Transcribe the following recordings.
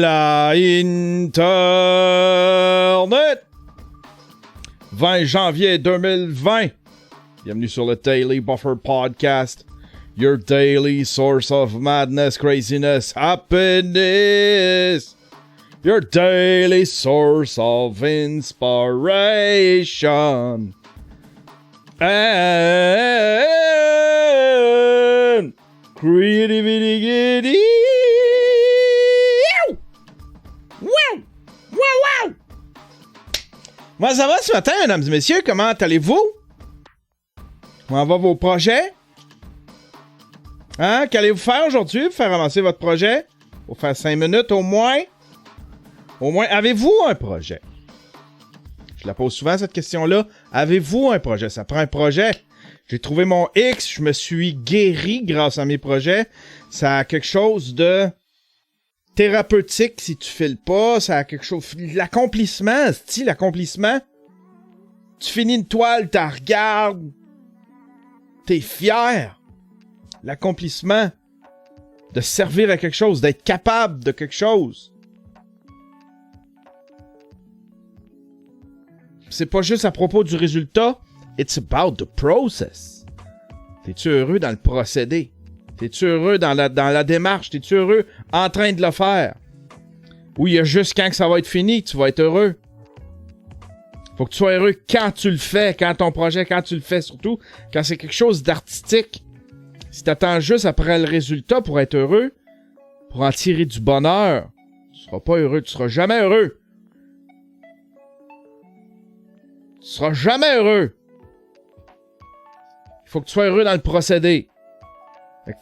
la Internet! 20 janvier 2020. Bienvenue sur le Daily Buffer Podcast. Your daily source of madness, craziness, happiness. Your daily source of inspiration. And creativity. Wow! Wow! Wow! Comment ça va ce matin, mesdames et messieurs? Comment allez-vous? Comment vont vos projets? Hein? Qu'allez-vous faire aujourd'hui pour faire avancer votre projet? Pour faire 5 minutes au moins? Au moins, avez-vous un projet? Je la pose souvent, cette question-là. Avez-vous un projet? Ça prend un projet. J'ai trouvé mon X, je me suis guéri grâce à mes projets. Ça a quelque chose de thérapeutique si tu files pas. Ça a quelque chose... L'accomplissement, c'est-tu l'accomplissement? Tu finis une toile, t'en regardes. T'es fier. L'accomplissement de servir à quelque chose, d'être capable de quelque chose. C'est pas juste à propos du résultat. It's about the process. T'es-tu heureux dans le procédé? T'es-tu heureux dans la démarche? T'es-tu heureux en train de le faire? Ou il y a juste quand que ça va être fini, tu vas être heureux. Faut que tu sois heureux quand tu le fais, quand ton projet, quand tu le fais surtout, quand c'est quelque chose d'artistique. Si t'attends juste après le résultat pour être heureux, pour en tirer du bonheur, tu seras pas heureux, tu seras jamais heureux. Tu seras jamais heureux. Il faut que tu sois heureux dans le procédé.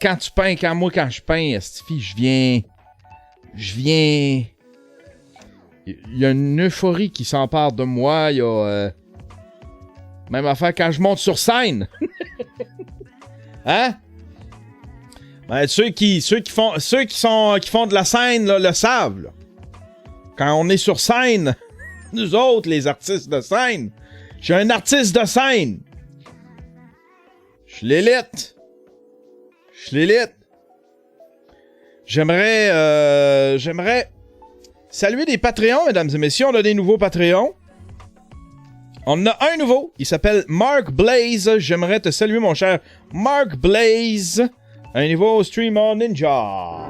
Quand tu peins, quand je peins, Stifi, je viens... Il y a une euphorie qui s'empare de moi, il y a... Même affaire quand je monte sur scène. Hein? Ben, ceux qui font de la scène, là, le savent, là. Quand on est sur scène, nous autres, les artistes de scène, je suis un artiste de scène. Je suis l'élite. J'aimerais saluer des Patreons, mesdames et messieurs. On a des nouveaux Patreons. On a un nouveau. Il s'appelle Mark Blaze. J'aimerais te saluer, mon cher Mark Blaze. Un nouveau streamer ninja.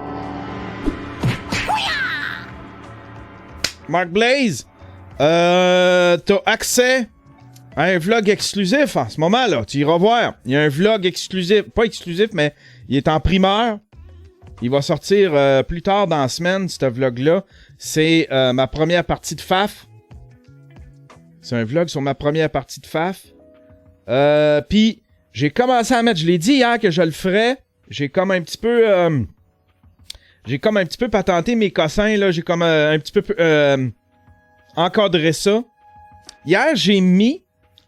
Mark Blaze, t'as accès à un vlog exclusif en ce moment, là. Tu iras voir. Il y a un vlog exclusif. Pas exclusif, mais il est en primeur. Il va sortir plus tard dans la semaine, ce vlog-là. C'est ma première partie de FAF. C'est un vlog sur ma première partie de FAF. Puis, j'ai commencé à mettre... Je l'ai dit hier que je le ferais. J'ai comme un petit peu patenté mes cossins, là. J'ai comme un petit peu encadré ça. Hier, j'ai mis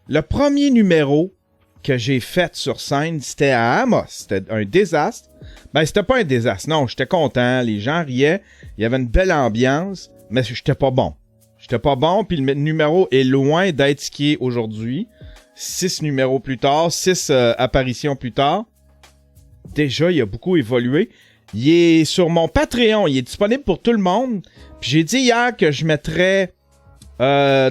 le premier numéro que j'ai fait sur scène. C'était à Amos. C'était un désastre. Ben, c'était pas un désastre. Non, j'étais content. Les gens riaient. Il y avait une belle ambiance. Mais j'étais pas bon. Puis le numéro est loin d'être ce qui est aujourd'hui. 6 numéros plus tard. 6 apparitions plus tard. Déjà, il a beaucoup évolué. Il est sur mon Patreon. Il est disponible pour tout le monde. Puis j'ai dit hier que je mettrais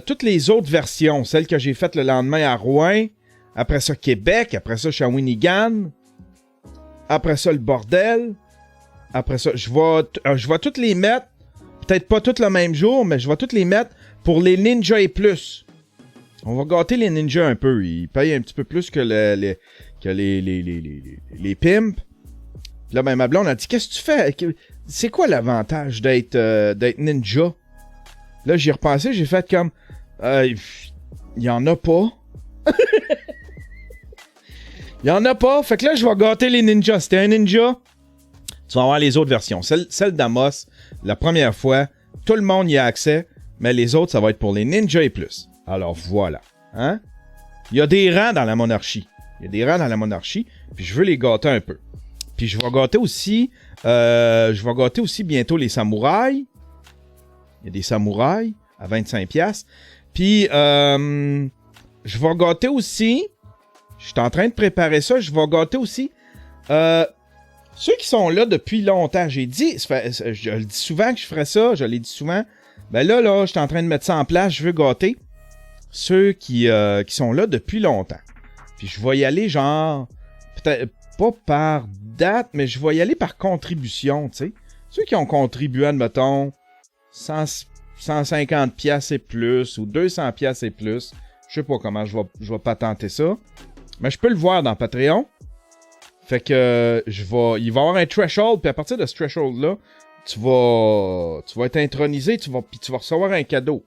toutes les autres versions. Celles que j'ai faites le lendemain à Rouen. Après ça, Québec. Après ça, Shawinigan. Après ça, le bordel. Après ça, je vais toutes les mettre. Peut-être pas toutes le même jour, mais je vais toutes les mettre pour les Ninja et plus. On va gâter les ninjas un peu. Ils payent un petit peu plus que les pimps. Là, ben, ma blonde a dit, qu'est-ce que tu fais? C'est quoi l'avantage d'être ninja? Là, j'y ai repensé, j'ai fait comme, il y en a pas. Il y en a pas. Fait que là, je vais gâter les ninjas. C'était un ninja. Tu vas avoir les autres versions. Celle d'Amos, la première fois, tout le monde y a accès, mais les autres, ça va être pour les ninjas et plus. Alors voilà. Hein? Il y a des rangs dans la monarchie. Puis je veux les gâter un peu. Puis je vais gâter aussi bientôt les samouraïs. Il y a des samouraïs à 25$. Puis je vais gâter aussi... Je suis en train de préparer ça. Je vais gâter aussi ceux qui sont là depuis longtemps, je le dis souvent que je ferais ça, je l'ai dit souvent. Ben là, je suis en train de mettre ça en place, je veux gâter ceux qui sont là depuis longtemps. Puis je vais y aller genre, peut-être pas par date, mais je vais y aller par contribution, tu sais. Ceux qui ont contribué, admettons, 150 piastres et plus, ou 200 piastres et plus. Je sais pas comment je vais patenter ça. Mais je peux le voir dans Patreon. Fait que il va y avoir un threshold, puis à partir de ce threshold-là, tu vas être intronisé, puis tu vas recevoir un cadeau.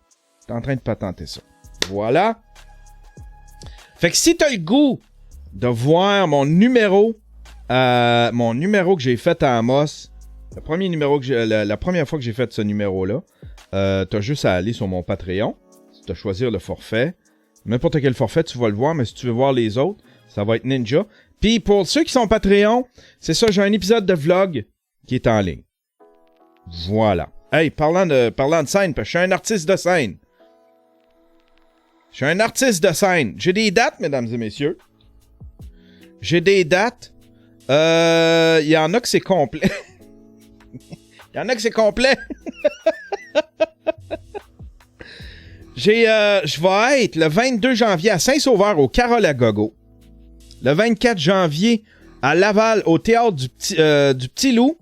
T'es en train de patenter ça. Voilà. Fait que si t'as le goût de voir mon numéro que j'ai fait à Amos, la première fois que j'ai fait ce numéro-là, t'as juste à aller sur mon Patreon, t'as choisir le forfait. N'importe quel forfait, tu vas le voir, mais si tu veux voir les autres, ça va être Ninja. Puis pour ceux qui sont Patreon, c'est ça, j'ai un épisode de vlog qui est en ligne. Voilà. Hey, parlant de scène, parce que je suis un artiste de scène. Je suis un artiste de scène. J'ai des dates, mesdames et messieurs. J'ai des dates. Il y en a que c'est complet. Il y en a que c'est complet. Je vais être le 22 janvier à Saint-Sauveur au Carole à Gogo. Le 24 janvier à Laval au Théâtre du Petit Loup.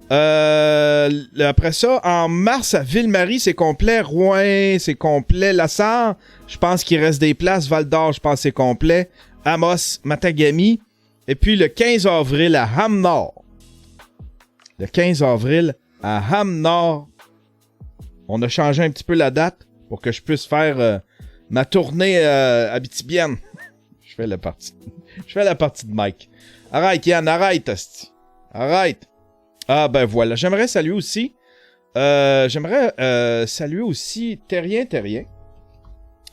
Après ça, en mars à Ville-Marie, c'est complet. Rouen, c'est complet. Lassar, je pense qu'il reste des places. Val-d'Or, je pense que c'est complet. Amos, Matagami. Et puis le 15 avril à Ham-Nord. Le 15 avril à Ham-Nord. On a changé un petit peu la date pour que je puisse faire ma tournée abitibienne. Je fais la partie de Mike. Arrête, Yann, arrête, asti. Arrête. Ah, ben voilà. J'aimerais saluer aussi Terrien.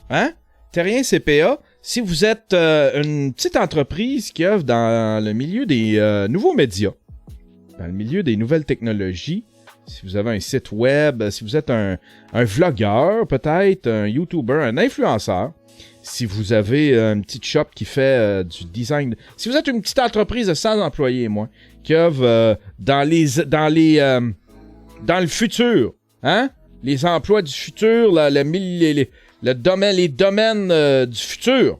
Hein? Terrien CPA. Si vous êtes une petite entreprise qui œuvre dans le milieu des nouveaux médias, dans le milieu des nouvelles technologies, si vous avez un site web, si vous êtes un vlogueur, peut-être, un YouTuber, un influenceur, si vous avez une petite shop qui fait du design, si vous êtes une petite entreprise de 100 employés, moi, qui œuvre dans le futur, hein? Les emplois du futur, les domaines du futur.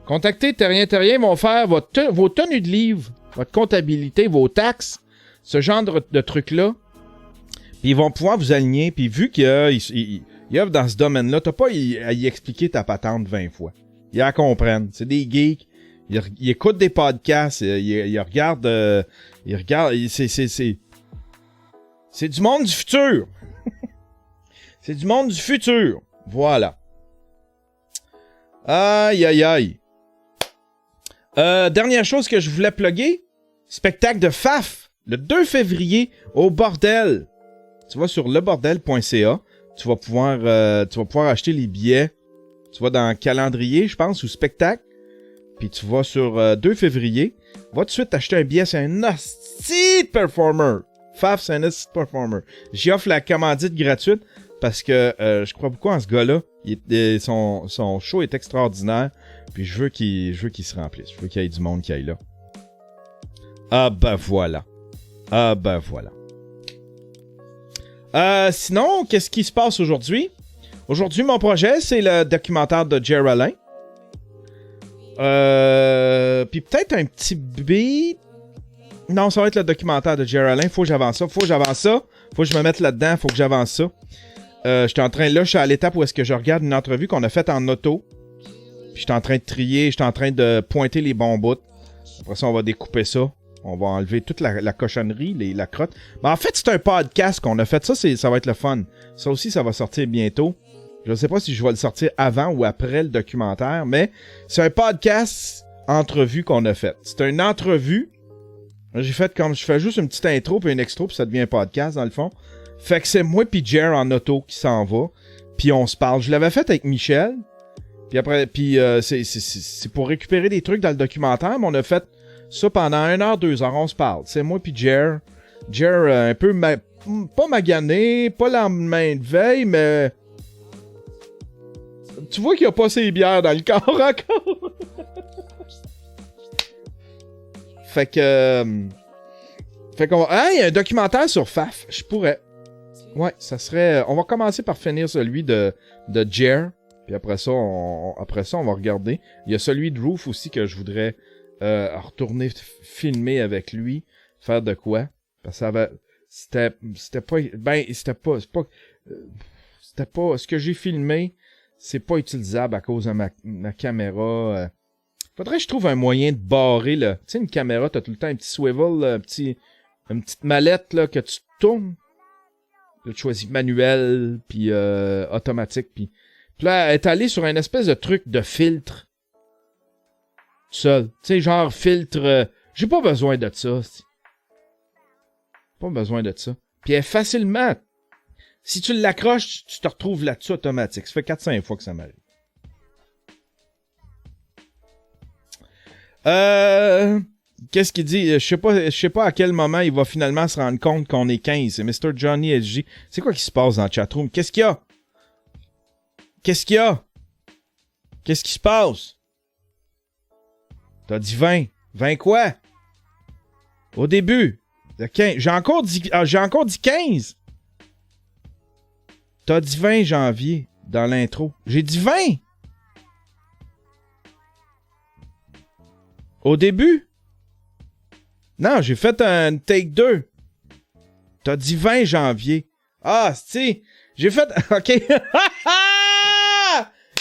Contactez Terrien. Ils vont faire vos tenues de livre, votre comptabilité, vos taxes, ce genre de trucs-là. Puis ils vont pouvoir vous aligner. Puis vu qu'ils œuvrent dans ce domaine-là, t'as pas à y expliquer ta patente 20 fois. Ils la comprennent. C'est des geeks. Ils écoutent des podcasts. Ils regardent... C'est du monde du futur. C'est du monde du futur. Voilà. Aïe, aïe, aïe. Dernière chose que je voulais plugger. Spectacle de FAF. Le 2 février au Bordel. Tu vas sur lebordel.ca. Tu vas pouvoir acheter les billets. Tu vas dans calendrier, je pense, ou spectacle. Puis tu vas sur 2 février. Va tout de suite acheter un billet. C'est un hostie de performer. FAF, c'est un hostie de performer. J'y offre la commandite gratuite parce que je crois beaucoup en ce gars-là. Son show est extraordinaire. Puis je veux qu'il se remplisse. Je veux qu'il y ait du monde qui aille là. Ah ben voilà. Ah ben voilà. Sinon, qu'est-ce qui se passe aujourd'hui? Aujourd'hui, mon projet, c'est le documentaire de Jer Alain. Puis peut-être un petit beat. Non, ça va être le documentaire de Jer Alain. Faut que j'avance ça. Faut que je me mette là-dedans. Faut que j'avance ça. Je suis à l'étape où est-ce que je regarde une entrevue qu'on a faite en auto. Puis je suis en train de trier. Je suis en train de pointer les bons bouts. Après ça, on va découper ça. On va enlever toute la cochonnerie, la crotte. Mais en fait, c'est un podcast qu'on a fait. Ça va être le fun. Ça aussi, ça va sortir bientôt. Je ne sais pas si je vais le sortir avant ou après le documentaire, mais c'est un podcast entrevue qu'on a fait. C'est une entrevue. Je fais juste une petite intro puis une extro puis ça devient un podcast dans le fond. Fait que c'est moi puis Jer en auto qui s'en va. Puis on se parle. Je l'avais fait avec Michel. C'est pour récupérer des trucs dans le documentaire, mais on a fait ça pendant 1 heure, 2 heures, on se parle. C'est moi puis Jer. Jer un peu pas magané, pas la main de veille, mais tu vois qu'il n'y a pas ses bières dans le corps encore. Fait que... fait qu'on va... Ah, il y a un documentaire sur Faf. Je pourrais. Ouais, ça serait... On va commencer par finir celui de Jer. Puis après ça, on va regarder. Il y a celui de Roof aussi que je voudrais retourner filmer avec lui. Faire de quoi? Parce que ça avait... C'était pas... Ben, c'était pas... Ce que j'ai filmé, c'est pas utilisable à cause de ma caméra. Faudrait que je trouve un moyen de barrer, là. Tu sais, une caméra, t'as tout le temps un petit swivel, là, une petite mallette, là, que tu tournes. Là, tu choisis manuel, puis automatique, puis là, elle est allée sur un espèce de truc de filtre. Tout seul. Tu sais, genre filtre... j'ai pas besoin de ça. Pas besoin de ça. Puis elle est facilement... Si tu l'accroches, tu te retrouves là-dessus automatique. Ça fait 4-5 fois que ça m'arrive. Qu'est-ce qu'il dit? Je sais pas à quel moment il va finalement se rendre compte qu'on est 15. C'est Mr. Johnny SG. C'est quoi qui se passe dans le chatroom? Qu'est-ce qu'il y a? Qu'est-ce qu'il y a? Qu'est-ce qui se passe? T'as dit 20. 20 quoi? Au début. J'ai encore dit 15. T'as dit 20 janvier dans l'intro. J'ai dit 20. Au début? Non, j'ai fait un take 2. T'as dit 20 janvier. Ah, c'est... J'ai fait... OK.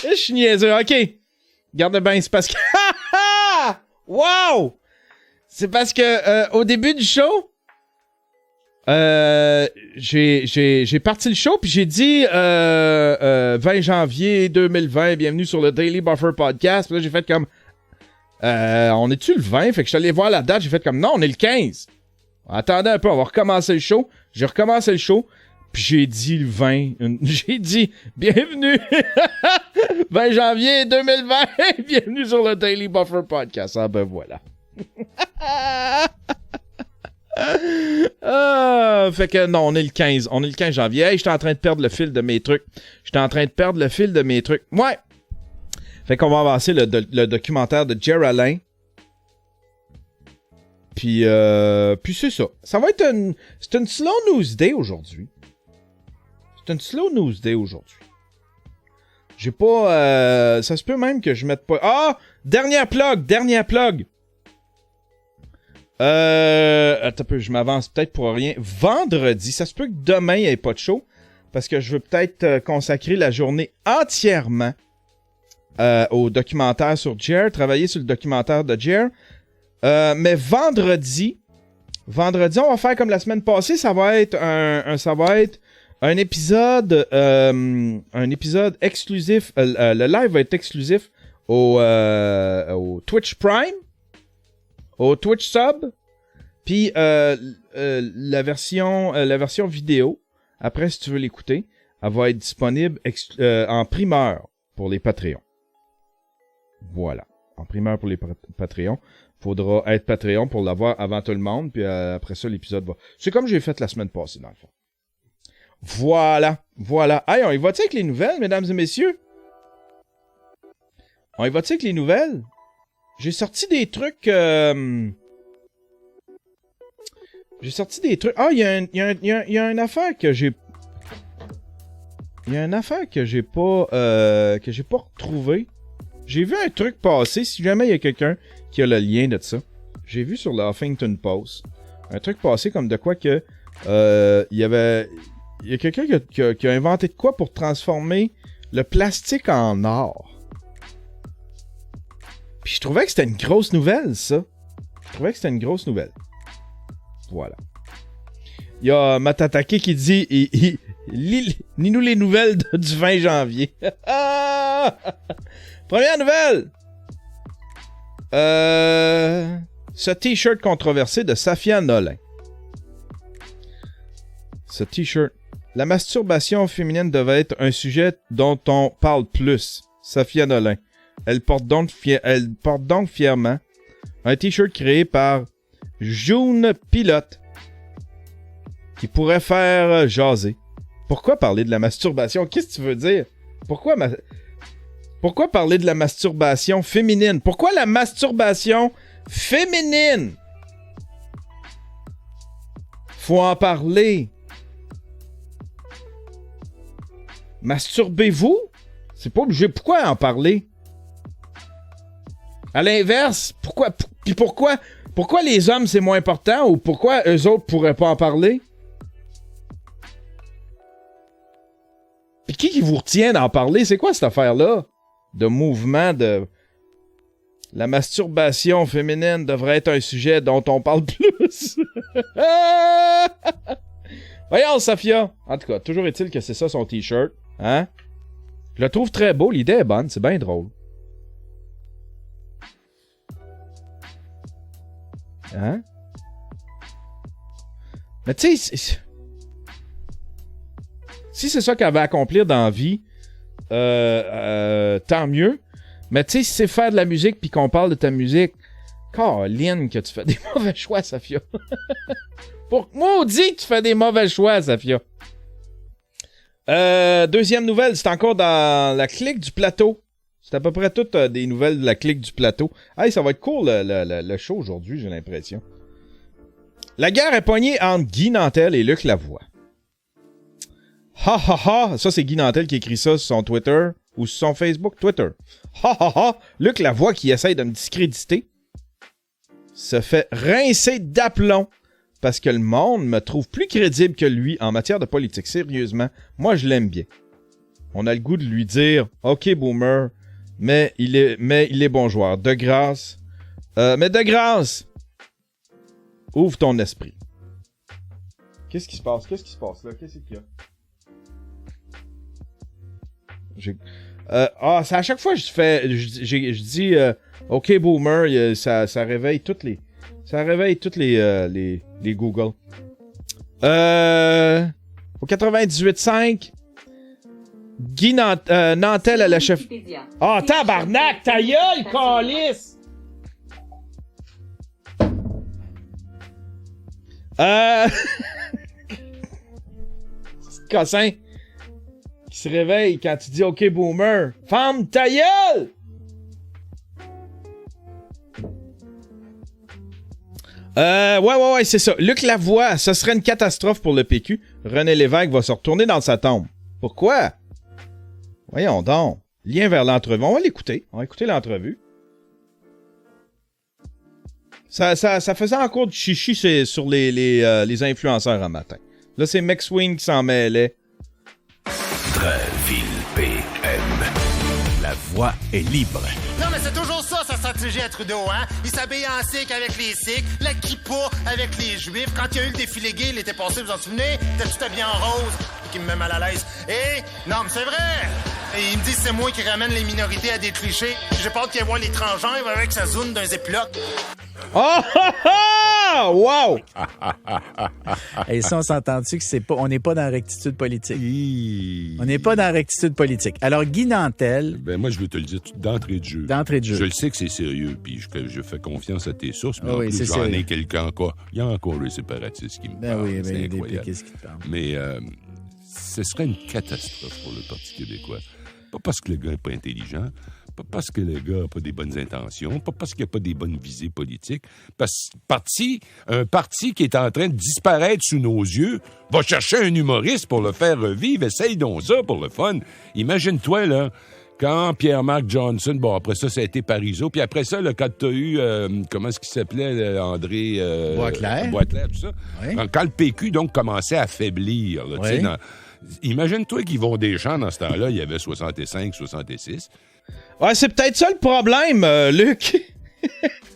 Je suis niaiseux. OK. Garde bien, c'est parce que... Wow! C'est parce que au début du show, j'ai parti le show puis j'ai dit 20 janvier 2020, bienvenue sur le Daily Buffer Podcast. Puis là, j'ai fait comme... on est-tu le 20? Fait que je suis allé voir la date, j'ai fait comme non, on est le 15. Attendez un peu, on va recommencer le show. J'ai recommencé le show, puis j'ai dit le 20. J'ai dit bienvenue 20 janvier 2020, bienvenue sur le Daily Buffer Podcast. Ah ben voilà. Fait que non, on est le 15. On est le 15 janvier. Hey, j'étais en train de perdre le fil de mes trucs. Ouais. Fait qu'on va avancer le documentaire de Jer Alain. Puis c'est ça. Ça va être c'est une slow news day aujourd'hui. J'ai pas... ça se peut même que je mette pas... Ah! Dernière plug! Attends un peu, je m'avance peut-être pour rien. Vendredi, ça se peut que demain, il n'y ait pas de show. Parce que je veux peut-être consacrer la journée entièrement au documentaire sur Jer, travailler sur le documentaire de Jer. Mais vendredi, on va faire comme la semaine passée, ça va être un épisode exclusif. Le live va être exclusif au Twitch Prime, au Twitch Sub, puis la version vidéo. Après, si tu veux l'écouter, elle va être disponible en primeur pour les Patreons. Voilà. En primeur pour les Patreons. Faudra être Patreon pour l'avoir avant tout le monde. Puis après ça, l'épisode va... C'est comme j'ai fait la semaine passée, dans le fond. Voilà. Hey, on y va-tu avec les nouvelles, mesdames et messieurs? J'ai sorti des trucs... Ah, il y a une affaire que j'ai... Il y a une affaire que j'ai pas retrouvé. J'ai vu un truc passer, si jamais il y a quelqu'un qui a le lien de ça. J'ai vu sur le Huffington Post un truc passer comme de quoi que il y a quelqu'un qui a inventé de quoi pour transformer le plastique en or. Puis je trouvais que c'était une grosse nouvelle, ça. Voilà. Il y a Matatake qui dit lis-nous les nouvelles du 20 janvier. Première nouvelle! Ce t-shirt controversé de Safia Nolin. Ce t-shirt. La masturbation féminine devait être un sujet dont on parle plus. Safia Nolin. Elle porte donc fièrement un t-shirt créé par June Pilote qui pourrait faire jaser. Pourquoi parler de la masturbation? Qu'est-ce que tu veux dire? Pourquoi parler de la masturbation féminine? Pourquoi la masturbation féminine? Faut en parler. Masturbez-vous? C'est pas obligé. Pourquoi en parler? À l'inverse, pourquoi les hommes c'est moins important ou pourquoi eux autres pourraient pas en parler? Puis qui vous retient d'en parler? C'est quoi cette affaire-là? De mouvement de... La masturbation féminine devrait être un sujet dont on parle plus. Voyons, Safia. En tout cas, toujours est-il que c'est ça son t-shirt. Hein? Je le trouve très beau. L'idée est bonne. C'est bien drôle. Hein? Mais tu sais, si c'est ça qu'elle va accomplir dans la vie, tant mieux. Mais tu sais, si c'est faire de la musique puis qu'on parle de ta musique, Caroline, que tu fais des mauvais choix, Safia. Pour maudit que tu fais des mauvais choix, Safia. Deuxième nouvelle, c'est encore dans la clique du plateau. C'est à peu près toutes des nouvelles de la clique du plateau. Hey, ça va être cool le show aujourd'hui, j'ai l'impression. La guerre est poignée entre Guy Nantel et Luc Lavoie. Ha ha ha! Ça, c'est Guy Nantel qui écrit ça sur son Twitter ou sur son Facebook Twitter. Ha ha ha! Luc Lavoie qui essaye de me discréditer se fait rincer d'aplomb parce que le monde me trouve plus crédible que lui en matière de politique. Sérieusement, moi, je l'aime bien. On a le goût de lui dire « OK, boomer, mais il est bon joueur. De grâce. Mais de grâce, ouvre ton esprit. » Qu'est-ce qui se passe? Qu'est-ce qui se passe là? Qu'est-ce qu'il y a? C'est à chaque fois que je dis OK boomer, ça réveille toutes les Google. Au 98.5 Guy Nantel à la chef. Ah, tabarnak, ta gueule, câlisse! C'est cossin qui se réveille quand tu dis OK boomer. Femme, ta gueule! Ouais, c'est ça. Luc Lavoie, ce serait une catastrophe pour le PQ. René Lévesque va se retourner dans sa tombe. Pourquoi? Voyons donc. Lien vers l'entrevue. On va l'écouter. On va écouter l'entrevue. Ça faisait encore du chichi sur les influenceurs en matin. Là, c'est McSween qui s'en mêlait. Dreville PM. La voix est libre. Non, mais c'est toujours ça, sa stratégie à Trudeau, hein? Il s'habille en sikh avec les sikhs, la kippa avec les juifs. Quand il y a eu le défilé gay l'été passé, vous en souvenez? T'as tout habillé en rose, et qui me met mal à l'aise. Non, mais c'est vrai! Et il me dit que c'est moi qui ramène les minorités à des clichés. J'ai peur qu'il y ait les transgenres avec sa zone d'un ziploc. Oh! Wow! Et ça, on s'entend-tu que on n'est pas dans la rectitude politique? On n'est pas dans la rectitude politique. Alors, Guy Nantel... Ben moi, je veux te le dire d'entrée de jeu. D'entrée de jeu. Je le sais que c'est sérieux, puis je fais confiance à tes sources, mais Ah en oui, plus, c'est j'en sérieux. ai quelqu'un encore. Il y a encore les séparatistes qui me Ben parlent. oui, c'est ben, incroyable. qu'est-ce qui te parle? Mais ce serait une catastrophe pour le Parti québécois. Pas parce que le gars n'est pas intelligent, pas parce que le gars n'a pas des bonnes intentions, pas parce qu'il n'a pas des bonnes visées politiques. Parce un parti qui est en train de disparaître sous nos yeux va chercher un humoriste pour le faire revivre. Essaye donc ça pour le fun. Imagine-toi, là, quand Pierre-Marc Johnson, bon, après ça a été Parizeau, puis après ça, là, quand tu as eu, comment est-ce qu'il s'appelait, André... Boisclair, tout ça. Oui. Quand le PQ, donc, commençait à faiblir, là, tu sais, imagine-toi qu'Yvon Deschamps, dans ce temps-là, il y avait 65, 66. Ouais, c'est peut-être ça le problème, Luc.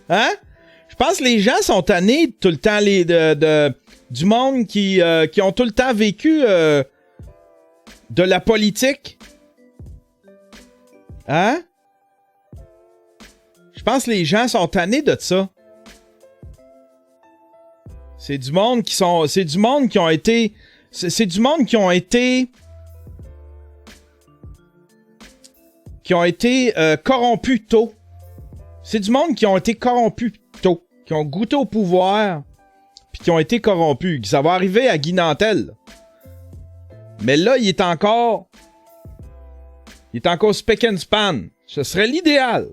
Hein? Je pense que les gens sont tannés tout le temps du monde qui ont tout le temps vécu de la politique. Hein? Je pense que les gens sont tannés de ça. C'est du monde qui ont été corrompus tôt. C'est du monde qui ont été corrompus tôt, qui ont goûté au pouvoir, puis qui ont été corrompus. Ça va arriver à Guy Nantel. Mais là, il est encore spick and span. Ce serait l'idéal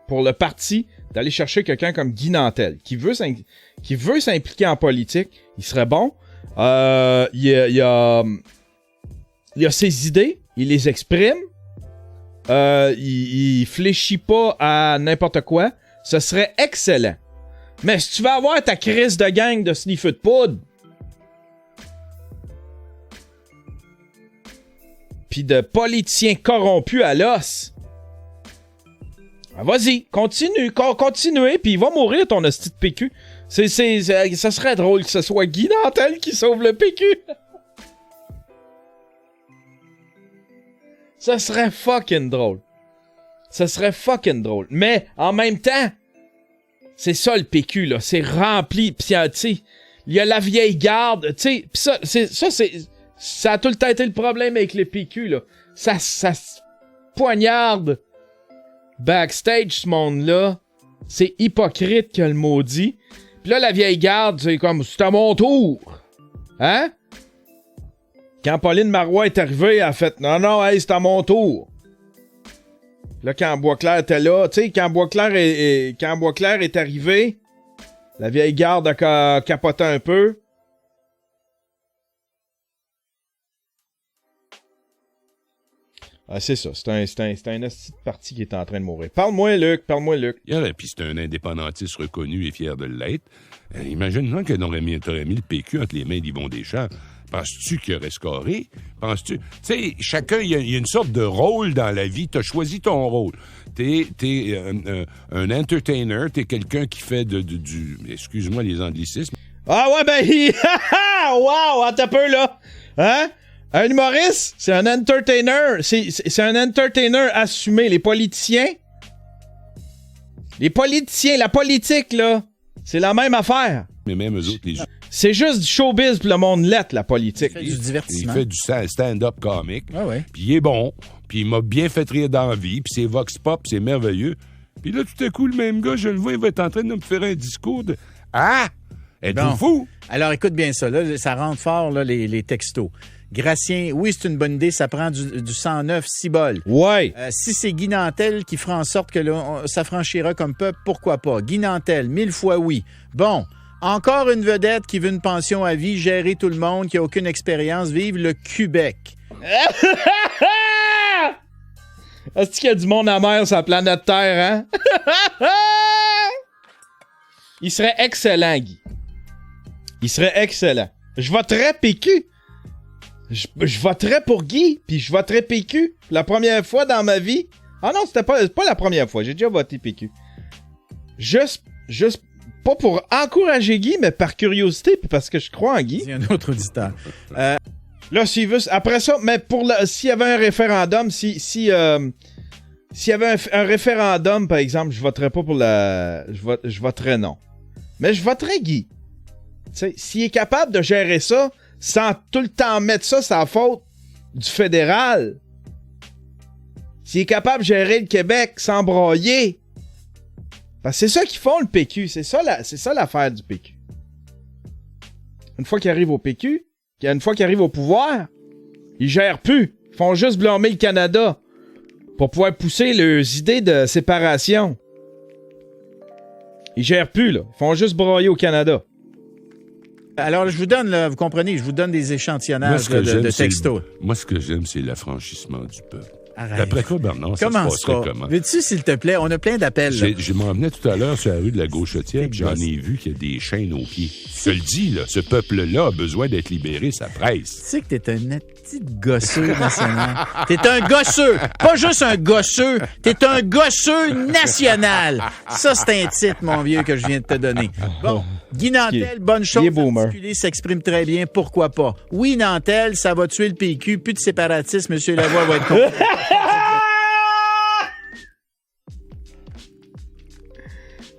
pour le parti d'aller chercher quelqu'un comme Guy Nantel, qui veut s'impliquer en politique. Il serait bon. Il a ses idées, il les exprime. Il fléchit pas à n'importe quoi. Ce serait excellent. Mais si tu veux avoir ta crise de gang de sniffeux de poudre, pis de politiciens corrompus à l'os, vas-y, continuez, pis il va mourir ton hostie de PQ. Ça serait drôle que ce soit Guy Nantel qui sauve le PQ. Ça serait fucking drôle. Mais, en même temps, c'est ça le PQ, là. C'est rempli. Pis, tu sais, il y a la vieille garde. Tu sais, pis ça a tout le temps été le problème avec le PQ, là. Ça se poignarde backstage, ce monde-là. C'est hypocrite que le maudit. Pis là, la vieille garde, c'est comme, c'est à mon tour. Hein? Quand Pauline Marois est arrivée, elle a fait « Non, hey, c'est à mon tour. » Là, quand Boisclair était là, tu sais, quand Boisclair est arrivé, la vieille garde a capoté un peu. Ah, c'est ça. C'est un esti de parti qui est en train de mourir. Parle-moi, Luc. Puis c'est un indépendantiste reconnu et fier de l'être. Imagine-toi que t'aurais mis le PQ entre les mains d'Yvon Deschamps. Penses-tu qu'il aurait scoré? Penses-tu? Tu sais, chacun, il y a une sorte de rôle dans la vie. T'as choisi ton rôle. T'es un entertainer. T'es quelqu'un qui fait du... Excuse-moi les anglicismes. Ah ouais, ben... wow! Attends un peu, là. Hein? Un humoriste, c'est un entertainer. C'est un entertainer assumé. La politique, là, c'est la même affaire. Mais même eux autres, les... C'est juste du showbiz pour le monde lettre, la politique. Il fait du divertissement. Il fait du stand-up comique. Ah ouais. Puis il est bon. Puis il m'a bien fait rire dans la vie. Puis c'est vox pop, c'est merveilleux. Puis là, tout à coup, le même gars, je le vois, il va être en train de me faire un discours de... Ah! Êtes-vous fou? Alors, écoute bien ça. Là, ça rentre fort, là, les textos. Gratien, oui, c'est une bonne idée. Ça prend du 109, 6 bols. Ouais. Si c'est Guy Nantel qui fera en sorte que ça franchira comme peuple, pourquoi pas? Guy Nantel, 1000 fois oui. Bon... Encore une vedette qui veut une pension à vie, gérer tout le monde, qui a aucune expérience, vive le Québec. Est-ce qu'il y a du monde amer sur la planète Terre, hein? Il serait excellent, Guy. Il serait excellent. Je voterais PQ. Je voterais pour Guy, puis je voterais PQ. La première fois dans ma vie. Ah non, c'était pas la première fois. J'ai déjà voté PQ. Juste pas pour encourager Guy, mais par curiosité, puis parce que je crois en Guy. C'est un autre auditeur. Là, s'il veut... Après ça, mais s'il y avait un référendum, s'il y avait un référendum, par exemple, je voterais pas pour je voterais non. Mais je voterais Guy. T'sais, s'il est capable de gérer ça, sans tout le temps mettre ça sur la faute du fédéral, s'il est capable de gérer le Québec sans broyer... Parce que c'est ça qu'ils font, le PQ. C'est ça l'affaire du PQ. Une fois qu'ils arrivent au PQ, une fois qu'ils arrivent au pouvoir, ils gèrent plus. Ils font juste blâmer le Canada pour pouvoir pousser leurs idées de séparation. Ils gèrent plus, là. Ils font juste broyer au Canada. Alors, je vous donne, là, vous comprenez, je vous donne des échantillonnages de textos. Moi, ce que j'aime, c'est l'affranchissement du peuple. Arrête. D'après toi, Bernard, ça se passerait comment? Veux-tu, s'il te plaît? On a plein d'appels. Je m'en venais tout à l'heure sur la rue de la Gauchetière, puis j'en ai vu qu'il y a des chaînes aux pieds. Je te le dis, là, ce peuple-là a besoin d'être libéré, ça presse. Tu sais que t'es un petit gosseux national. T'es un gosseux. Pas juste un gosseux. T'es un gosseux national. Ça, c'est un titre, mon vieux, que je viens de te donner. Bon. Guy Nantel, bonne chose. Articulé, s'exprime très bien. Pourquoi pas? Oui, Nantel, ça va tuer le PQ. Plus de séparatisme. M. Lavoie va être content.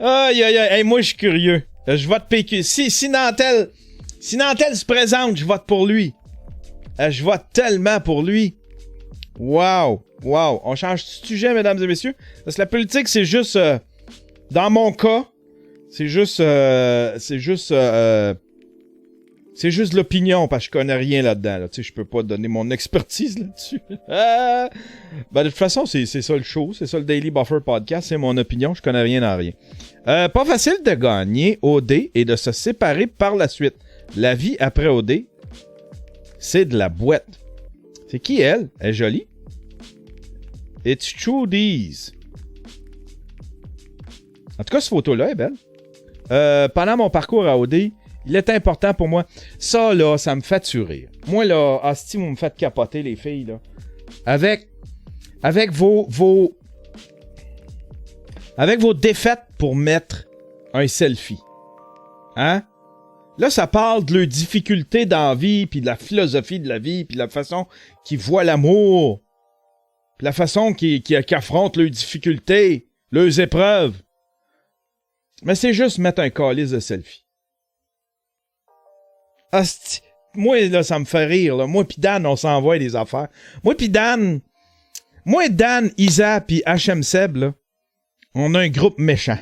Aïe, aïe, aïe. Hey, moi, je suis curieux. Je vote PQ. Si Nantel se présente, je vote pour lui. Je vote tellement pour lui. Wow. On change de sujet, mesdames et messieurs. Parce que la politique, c'est juste... dans mon cas, c'est juste l'opinion, parce que je connais rien là-dedans. Là. Tu sais, je peux pas donner mon expertise là-dessus. Ben, de toute façon, c'est ça le show. C'est ça le Daily Buffer Podcast. C'est mon opinion. Je connais rien en rien. Pas facile de gagner au dé et de se séparer par la suite. La vie après OD, c'est de la boîte. C'est qui elle? Elle est jolie. It's Trudy's. En tout cas, cette photo-là est belle. Pendant mon parcours à OD, il est important pour moi. Ça, là, ça me fait tuer. Moi, là, asti, vous me faites capoter, les filles, là. Avec vos défaites pour mettre un selfie. Hein? Là, ça parle de leurs difficultés dans la vie, puis de la philosophie de la vie, puis de la façon qu'ils voient l'amour, puis la façon qu'ils affrontent leurs difficultés, leurs épreuves. Mais c'est juste mettre un calice de selfie. Asti, moi, là, ça me fait rire. Là. Moi pis Dan, on s'envoie des affaires. Moi, Dan, Isa pis HM Seb, là, on a un groupe méchant.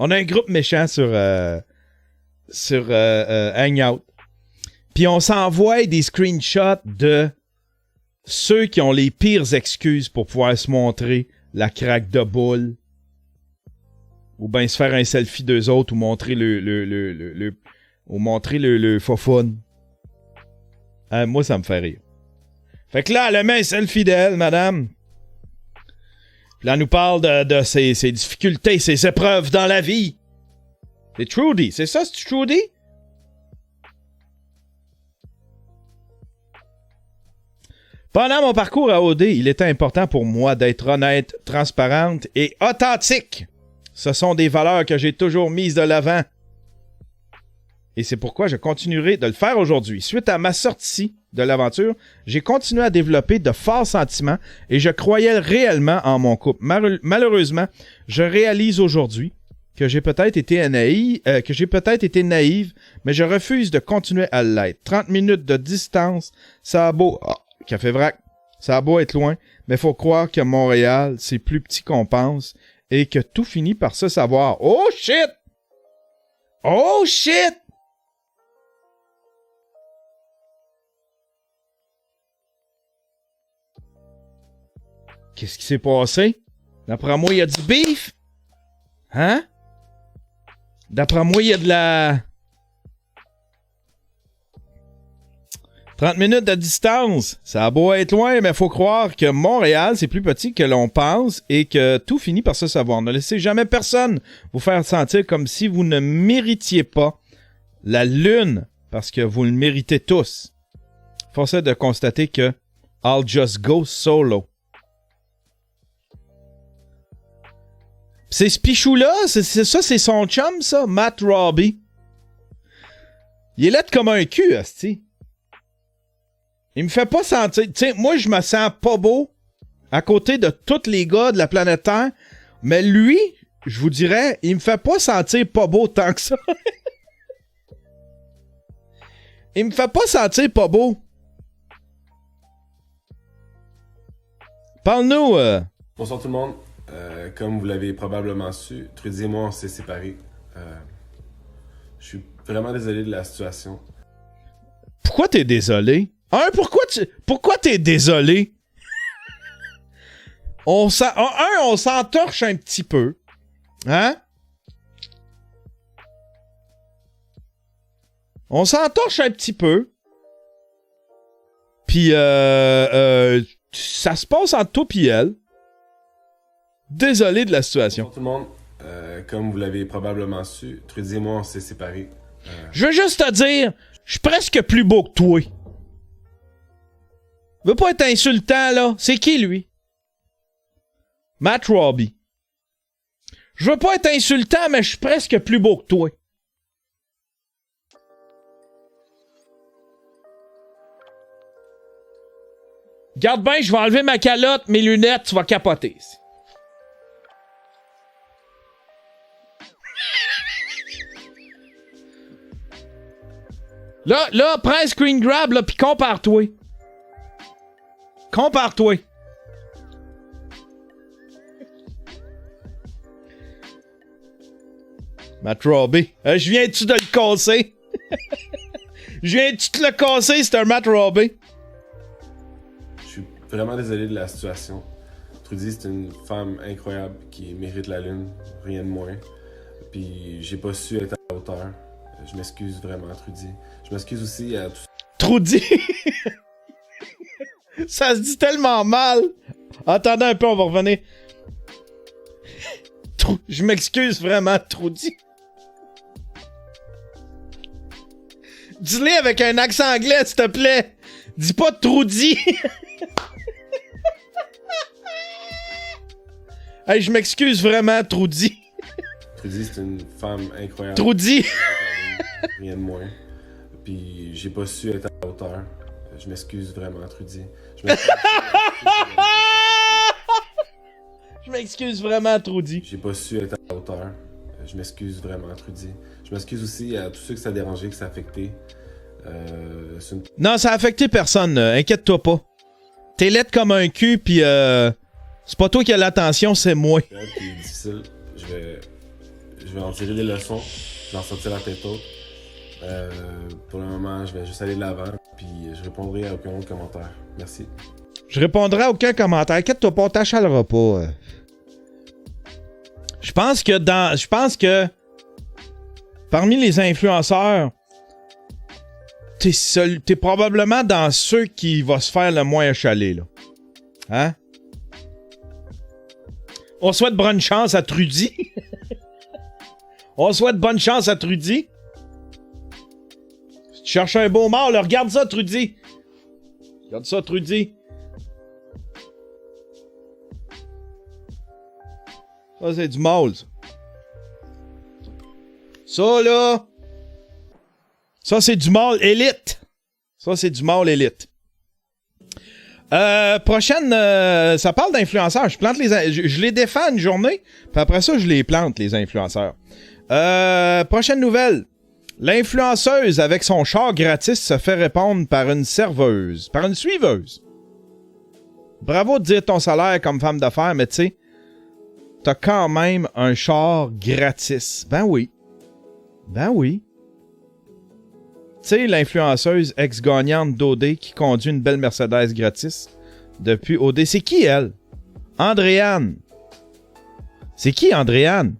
On a un groupe méchant sur Hangout. Puis on s'envoie des screenshots de ceux qui ont les pires excuses pour pouvoir se montrer la craque de boule. Ou bien se faire un selfie d'eux autres ou montrer le fofone. Moi, ça me fait rire. Fait que là, elle a mis un selfie d'elle, madame. Puis là, elle nous parle de ses difficultés, ses épreuves dans la vie. C'est Trudy. C'est ça, c'est Trudy? Pendant mon parcours à OD, il était important pour moi d'être honnête, transparente et authentique. Ce sont des valeurs que j'ai toujours mises de l'avant. Et c'est pourquoi je continuerai de le faire aujourd'hui. Suite à ma sortie de l'aventure, j'ai continué à développer de forts sentiments et je croyais réellement en mon couple. Malheureusement, je réalise aujourd'hui que j'ai peut-être été naïve, mais je refuse de continuer à l'être. 30 minutes de distance, ça a beau... Café Vrac, ça a beau être loin, mais faut croire que Montréal, c'est plus petit qu'on pense et que tout finit par se savoir. Oh shit! Oh shit! Qu'est-ce qui s'est passé? D'après moi, il y a du beef? Hein? D'après moi, il y a de la... 30 minutes de distance. Ça a beau être loin, mais faut croire que Montréal, c'est plus petit que l'on pense et que tout finit par se savoir. Ne laissez jamais personne vous faire sentir comme si vous ne méritiez pas la lune parce que vous le méritez tous. Force est de constater que I'll just go solo. C'est ce pichou-là, c'est ça, c'est son chum, ça, Matt Robbie. Il est laid comme un cul, asti. Il me fait pas sentir... Tu sais, moi, je me sens pas beau à côté de tous les gars de la planète Terre, mais lui, je vous dirais, il me fait pas sentir pas beau tant que ça. Il me fait pas sentir pas beau. Parle-nous... Bonsoir tout le monde. Comme vous l'avez probablement su, Trudy et moi, on s'est séparés. Je suis vraiment désolé de la situation. Pourquoi t'es désolé? Pourquoi t'es désolé? On s'entorche un petit peu. Hein? On s'entorche un petit peu. Puis, ça se passe entre toi et elle. Désolé de la situation. Bonjour tout le monde. Comme vous l'avez probablement su, Trudy et moi, on s'est séparés. Je veux juste te dire, je suis presque plus beau que toi. Veux pas être insultant, là. C'est qui, lui? Matt Robbie. Je veux pas être insultant, mais je suis presque plus beau que toi. Garde bien, je vais enlever ma calotte, mes lunettes, tu vas capoter. Là, prends un screen grab, là, pis compare-toi. Compare-toi. Matt Robbie. Je viens-tu de le casser? Je viens-tu de le casser, c'est un Matt Robbie? Je suis vraiment désolé de la situation. Trudy, c'est une femme incroyable qui mérite la lune, rien de moins. Puis j'ai pas su être à la hauteur. Je m'excuse vraiment, Trudy. Je m'excuse aussi à tous... Trudy! Ça se dit tellement mal! Attendez un peu, on va revenir. Je m'excuse vraiment, Trudy. Dis-le avec un accent anglais, s'il te plaît. Dis pas Trudy. Hey, je m'excuse vraiment, Trudy. Trudy, c'est une femme incroyable. Trudy. Rien de moins. Puis j'ai pas su être à la hauteur. Je m'excuse vraiment, Trudy. Je m'excuse vraiment, Trudy. J'ai pas su être à la hauteur. Je m'excuse vraiment, Trudy. Je m'excuse aussi à tous ceux que ça a dérangé, que ça a affecté. Non, ça a affecté personne. Inquiète-toi pas. T'es laide comme un cul, pis c'est pas toi qui as l'attention, c'est moi. C'est difficile. Je vais en tirer des leçons. Je vais en sortir la tête haute. Pour le moment, je vais juste aller de l'avant, puis je répondrai à aucun autre commentaire. Merci. Je répondrai à aucun commentaire. Inquiète-toi pas, on t'achalera pas. Je pense que parmi les influenceurs, t'es probablement dans ceux qui vont se faire le moins achaler, là. Hein? On souhaite bonne chance à Trudy. On souhaite bonne chance à Trudy. Si tu cherches un beau mort, là, regarde ça, Trudy. Regarde ça, Trudy. Ça, c'est du mâle, ça. Ça, là. Ça, c'est du mâle élite. Ça, c'est du mâle élite. Prochaine, ça parle d'influenceurs. Je les défends une journée, puis après ça, je les plante, les influenceurs. Prochaine nouvelle. L'influenceuse avec son char gratis se fait répondre par une serveuse, par une suiveuse. Bravo de dire ton salaire comme femme d'affaires, mais tu sais, t'as quand même un char gratis. Ben oui. Ben oui. Tu sais, l'influenceuse ex-gagnante d'OD qui conduit une belle Mercedes gratis depuis OD. C'est qui, elle? Andréane. C'est qui, Andréane?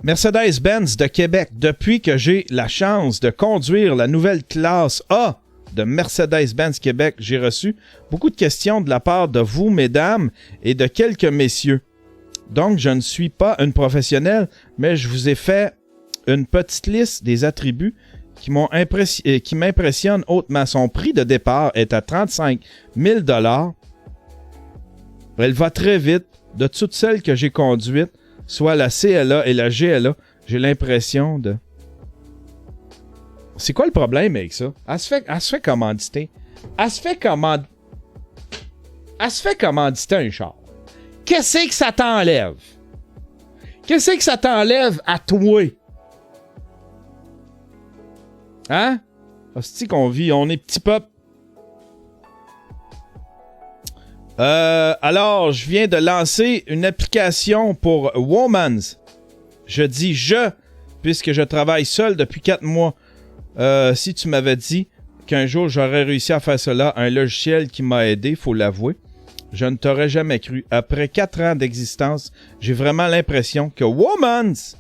Mercedes-Benz de Québec. Depuis que j'ai la chance de conduire la nouvelle classe A de Mercedes-Benz Québec, j'ai reçu beaucoup de questions de la part de vous, mesdames, et de quelques messieurs. Donc, je ne suis pas une professionnelle, mais je vous ai fait une petite liste des attributs qui m'impressionnent hautement. Son prix de départ est à 35 000 $. Elle va très vite. De toutes celles que j'ai conduites, soit la CLA et la GLA, j'ai l'impression de... C'est quoi le problème avec ça? Elle se fait commanditer. Elle se fait commanditer un char. Qu'est-ce que ça t'enlève? Qu'est-ce que ça t'enlève à toi? Hein? Hostie qu'on vit, on est petit peuple. Alors, je viens de lancer une application pour Womans. Je dis je, puisque je travaille seul depuis 4 mois. Si tu m'avais dit qu'un jour j'aurais réussi à faire cela, un logiciel qui m'a aidé, faut l'avouer, je ne t'aurais jamais cru. Après 4 ans d'existence, j'ai vraiment l'impression que Womans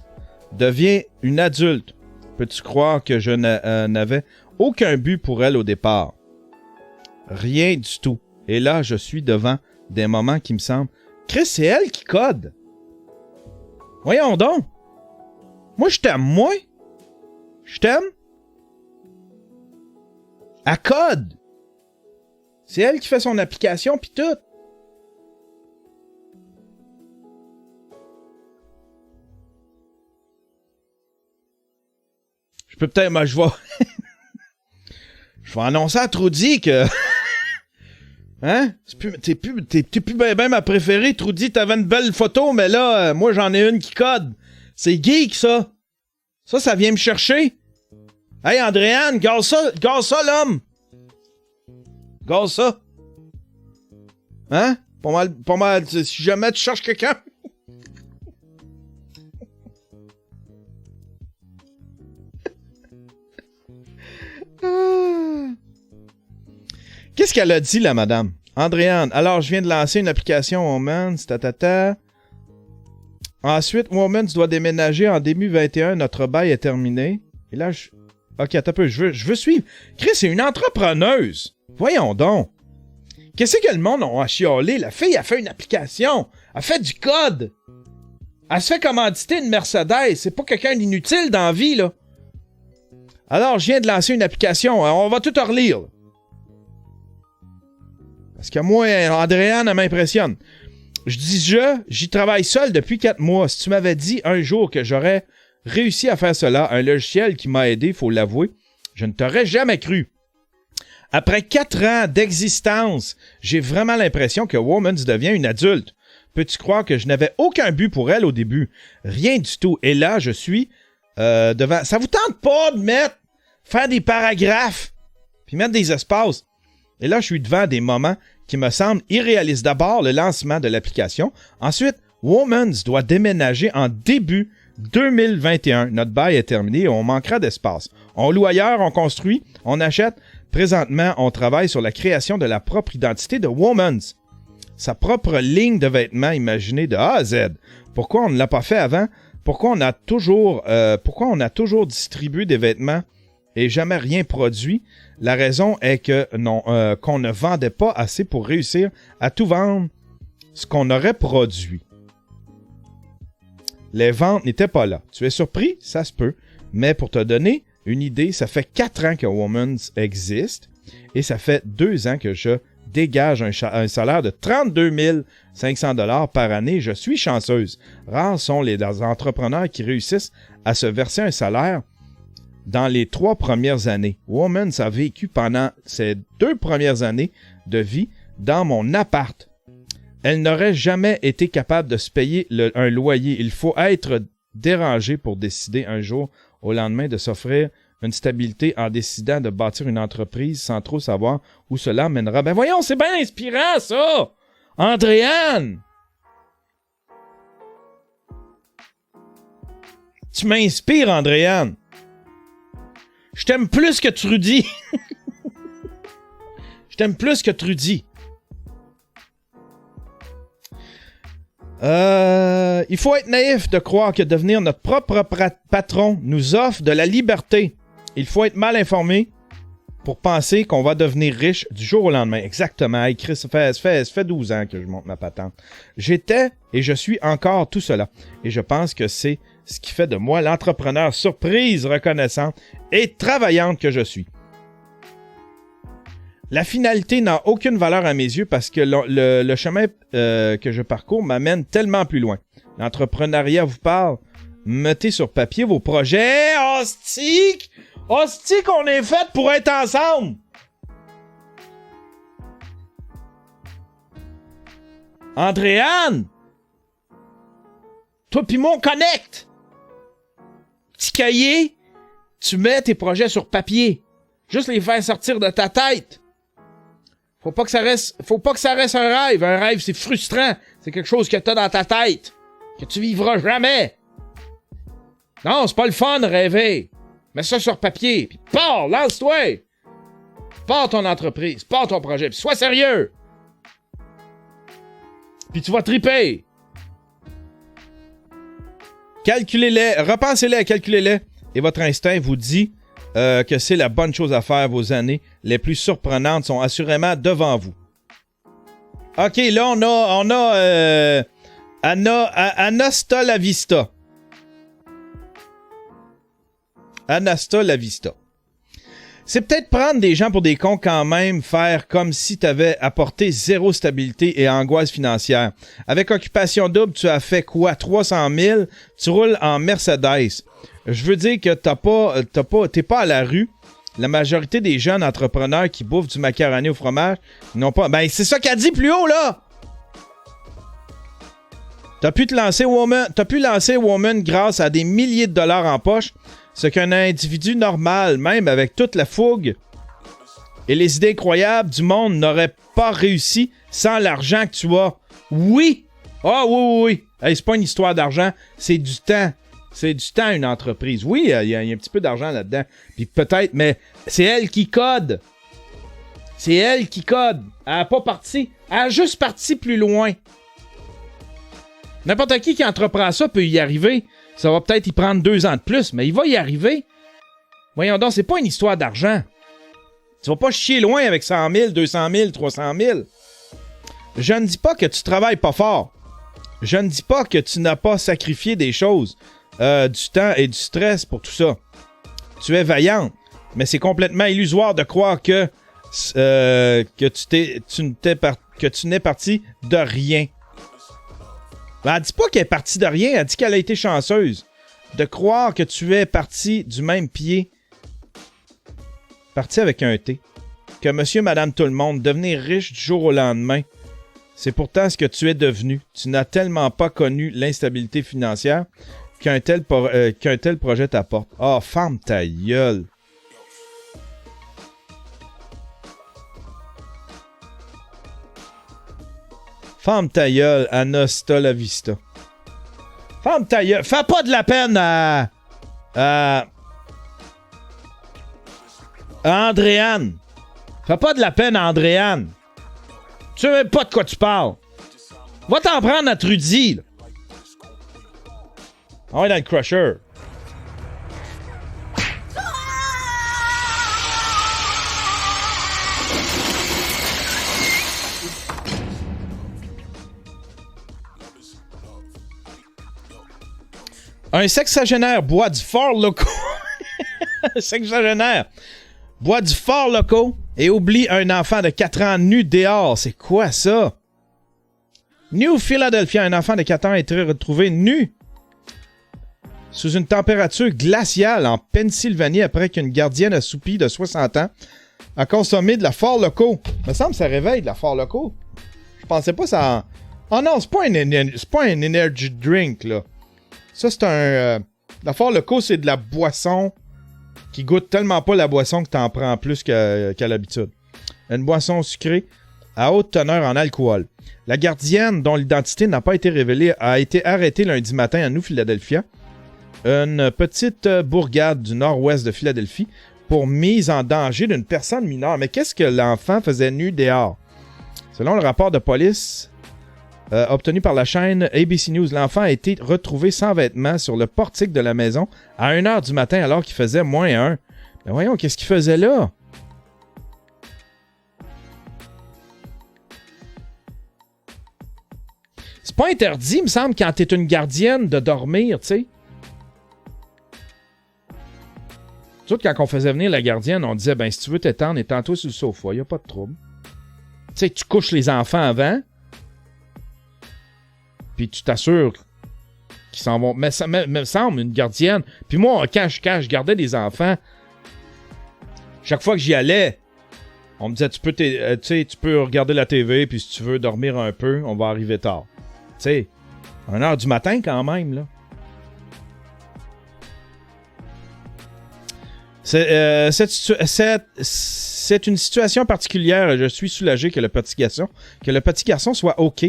devient une adulte. Peux-tu croire que je n'avais aucun but pour elle au départ? Rien du tout. Et là, je suis devant des moments qui me semblent... Chris, c'est elle qui code. Voyons donc. Moi, je t'aime, moi. Je t'aime. Elle code. C'est elle qui fait son application, pis tout. Je peux peut-être... Moi, je vais... je vais annoncer à Trudy que... Hein? T'es plus ben ma préférée, Trudy. T'avais une belle photo, mais là, moi, j'en ai une qui code. C'est geek, ça. Ça vient me chercher. Hey, Andréane, gaze ça, l'homme. Gaze ça. Hein? Pas mal. Si jamais tu cherches quelqu'un. Qu'est-ce qu'elle a dit, la madame? Andréane, alors je viens de lancer une application Womans, Ensuite, Woman doit déménager en début 21. Notre bail est terminé. Et là, OK, attends un peu. Je veux suivre. Chris, c'est une entrepreneuse. Voyons donc. Qu'est-ce que le monde a chialé? La fille a fait une application. Elle fait du code. Elle se fait commanditer une Mercedes. C'est pas quelqu'un d'inutile dans la vie, là. Alors, je viens de lancer une application. On va tout relire. Parce que moi, Andréane, elle m'impressionne. Je dis j'y travaille seul depuis 4 mois. Si tu m'avais dit un jour que j'aurais réussi à faire cela, un logiciel qui m'a aidé, faut l'avouer, je ne t'aurais jamais cru. Après 4 ans d'existence, j'ai vraiment l'impression que Womans devient une adulte. Peux-tu croire que je n'avais aucun but pour elle au début? Rien du tout. Et là, je suis devant... Ça vous tente pas de faire des paragraphes, puis mettre des espaces? Et là, je suis devant des moments qui me semblent irréalistes. D'abord, le lancement de l'application. Ensuite, Womans doit déménager en début 2021. Notre bail est terminé et on manquera d'espace. On loue ailleurs, on construit, on achète. Présentement, on travaille sur la création de la propre identité de Womans. Sa propre ligne de vêtements imaginée de A à Z. Pourquoi on ne l'a pas fait avant? Pourquoi on a toujours distribué des vêtements et jamais rien produit? La raison est que qu'on ne vendait pas assez pour réussir à tout vendre ce qu'on aurait produit. Les ventes n'étaient pas là. Tu es surpris? Ça se peut. Mais pour te donner une idée, ça fait 4 ans que Womans existe et ça fait 2 ans que je dégage un salaire de 32 500 $ par année. Je suis chanceuse. Rares sont les entrepreneurs qui réussissent à se verser un salaire dans les 3 premières années. Womans a vécu pendant ces 2 premières années de vie dans mon appart. Elle n'aurait jamais été capable de se payer un loyer. Il faut être dérangé pour décider un jour au lendemain de s'offrir une stabilité en décidant de bâtir une entreprise sans trop savoir où cela mènera. Ben voyons, c'est bien inspirant, ça! Andréane! Tu m'inspires, Andréane! Je t'aime plus que Trudy! Je t'aime plus que Trudy. Il faut être naïf de croire que devenir notre propre patron nous offre de la liberté. Il faut être mal informé pour penser qu'on va devenir riche du jour au lendemain. Exactement. Hey Chris, ça fait 12 ans que je monte ma patente. J'étais et je suis encore tout cela. Et je pense que c'est ce qui fait de moi l'entrepreneur surprise, reconnaissante et travaillante que je suis. La finalité n'a aucune valeur à mes yeux parce que le chemin que je parcours m'amène tellement plus loin. L'entrepreneuriat vous parle. Mettez sur papier vos projets. Hostique! Hostique, on est fait pour être ensemble! Andréane! Toi pis moi, on connecte! Petit cahier, tu mets tes projets sur papier. Juste les faire sortir de ta tête. Faut pas que ça reste un rêve. Un rêve, c'est frustrant. C'est quelque chose que t'as dans ta tête. Que tu vivras jamais. Non, c'est pas le fun de rêver. Mets ça sur papier. Puis pars, lance-toi. Pars ton entreprise. Pars ton projet. Puis sois sérieux. Puis tu vas triper. Calculez-les. Repensez-les, calculez-les. Et votre instinct vous dit que c'est la bonne chose à faire. Vos années les plus surprenantes sont assurément devant vous. OK, là, on a Anasta la Vista. Anasta la Vista. C'est peut-être prendre des gens pour des cons quand même, faire comme si t'avais apporté zéro stabilité et angoisse financière. Avec Occupation Double, tu as fait quoi? 300 000? Tu roules en Mercedes. Je veux dire que t'es pas à la rue. La majorité des jeunes entrepreneurs qui bouffent du macaroni au fromage n'ont pas... Ben, c'est ça qu'a dit plus haut, là! T'as pu lancer Woman grâce à des milliers de dollars en poche, ce qu'un individu normal, même avec toute la fougue et les idées incroyables du monde, n'aurait pas réussi sans l'argent que tu as. Oui! Ah oui. Hey, c'est pas une histoire d'argent, c'est du temps. C'est du temps, une entreprise. Oui, il y a un petit peu d'argent là-dedans. Puis peut-être, mais c'est elle qui code. C'est elle qui code. Elle n'a pas parti. Elle a juste parti plus loin. N'importe qui entreprend ça peut y arriver. Ça va peut-être y prendre 2 ans de plus, mais il va y arriver. Voyons donc, c'est pas une histoire d'argent. Tu vas pas chier loin avec 100 000, 200 000, 300 000. Je ne dis pas que tu travailles pas fort. Je ne dis pas que tu n'as pas sacrifié des choses, du temps et du stress pour tout ça. Tu es vaillante, mais c'est complètement illusoire de croire que tu n'es parti de rien. Ben, elle dit pas qu'elle est partie de rien, elle dit qu'elle a été chanceuse. De croire que tu es parti du même pied, parti avec un T, que monsieur, madame, tout le monde, devenir riche du jour au lendemain, c'est pourtant ce que tu es devenu. Tu n'as tellement pas connu l'instabilité financière qu'un tel projet t'apporte. Ah, ferme ta gueule. Ferme ta gueule, Anasta la vista. Ferme ta gueule. Fais pas de la peine à Andréane. Fais pas de la peine à Andréane. Tu sais même pas de quoi tu parles. Va t'en prendre à Trudy, là. Ah ouais, dans le crusher. Un sexagénaire boit du fort loco. Un sexagénaire boit du fort loco et oublie un enfant de 4 ans nu dehors. C'est quoi ça? New Philadelphia, un enfant de 4 ans a été retrouvé nu sous une température glaciale en Pennsylvanie après qu'une gardienne assoupie de 60 ans a consommé de la Four Loko. Il me semble que ça réveille de la Four Loko. Je pensais pas ça... Oh non, c'est pas un energy drink, là. Ça, c'est un... la Four Loko, c'est de la boisson qui goûte tellement pas la boisson que t'en prends plus qu'à l'habitude. Une boisson sucrée à haute teneur en alcool. La gardienne, dont l'identité n'a pas été révélée, a été arrêtée lundi matin à New Philadelphia, une petite bourgade du nord-ouest de Philadelphie, pour mise en danger d'une personne mineure. Mais qu'est-ce que l'enfant faisait nu dehors? Selon le rapport de police obtenu par la chaîne ABC News, l'enfant a été retrouvé sans vêtements sur le portique de la maison à 1h du matin alors qu'il faisait -1. Mais voyons, qu'est-ce qu'il faisait là? C'est pas interdit, il me semble, quand t'es une gardienne de dormir, tu sais. Tout quand on faisait venir la gardienne, on disait, ben si tu veux t'étendre, étends-toi sur le sofa, y a pas de trouble. Tu sais, tu couches les enfants avant, puis tu t'assures qu'ils s'en vont. Mais ça me semble, une gardienne. Puis moi, quand je gardais des enfants, chaque fois que j'y allais, on me disait, tu peux regarder la TV, puis si tu veux dormir un peu, on va arriver tard. Tu sais, 1h du matin quand même, là. C'est une situation particulière. Je suis soulagé que le petit garçon soit OK.